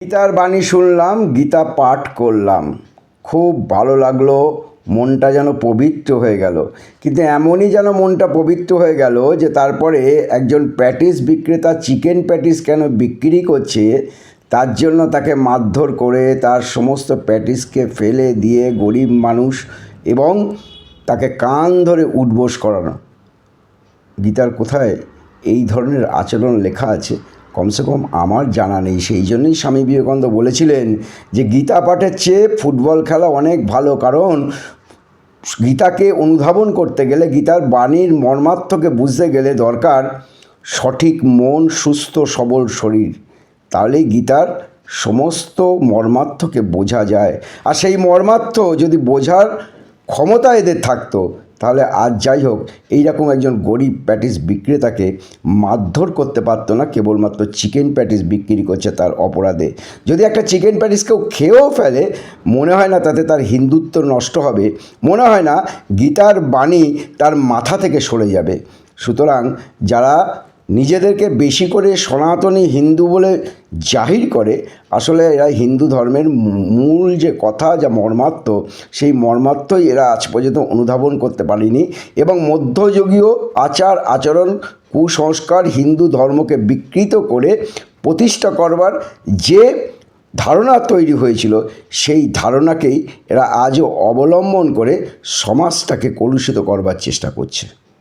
গীতার বাণী শুনলাম, গীতা পাঠ করলাম, খুব ভালো লাগলো। মনটা যেন পবিত্র হয়ে গেল। কিন্তু এমনই যেন মনটা পবিত্র হয়ে গেল যে তারপরে একজন প্যাটিস বিক্রেতা চিকেন প্যাটিস কেন বিক্রি করছে তার জন্য তাকে মারধর করে তার সমস্ত প্যাটিসকে ফেলে দিয়ে গরিব মানুষ এবং তাকে কান ধরে উঠবোস করানো। গীতার কোথায় এই ধরনের আচরণ লেখা আছে? কমসে কম আমার জানা নেই। সেই জন্যই স্বামী বিবেকানন্দ বলেছিলেন যে গীতা পাঠের চেয়ে ফুটবল খেলা অনেক ভালো, কারণ গীতাকে অনুধাবন করতে গেলে, গীতার বাণীর মর্মার্থকে বুঝতে গেলে দরকার সঠিক মন, সুস্থ সবল শরীর। তাহলেই গীতার সমস্ত মর্মার্থকে বোঝা যায়। আর সেই মর্মার্থ যদি বোঝার ক্ষমতা এদের থাকতো তাহলে আজ যাই হোক এইরকম একজন গরিব প্যাটিস বিক্রেতাকে মারধর করতে পারতো না, কেবলমাত্র চিকেন প্যাটিস বিক্রি করছে তার অপরাধে। যদি একটা চিকেন প্যাটিস কেউ খেয়েও ফেলে, মনে হয় না তাতে তার হিন্দুত্ব নষ্ট হবে, মনে হয় না গীতার বাণী তার মাথা থেকে সরে যাবে। সুতরাং যারা নিজেদেরকে বেশি করে সনাতনী হিন্দু বলে জাহির করে, আসলে এরা হিন্দু ধর্মের মূল যে কথা, যা মর্মার্থ, সেই মর্মার্থই এরা আজ পর্যন্ত অনুধাবন করতে পারেনি। এবং মধ্যযুগীয় আচার আচরণ, কুসংস্কার, হিন্দু ধর্মকে বিকৃত করে প্রতিষ্ঠা করবার যে ধারণা তৈরি হয়েছিল, সেই ধারণাকেই এরা আজও অবলম্বন করে সমাজটাকে কলুষিত করবার চেষ্টা করছে।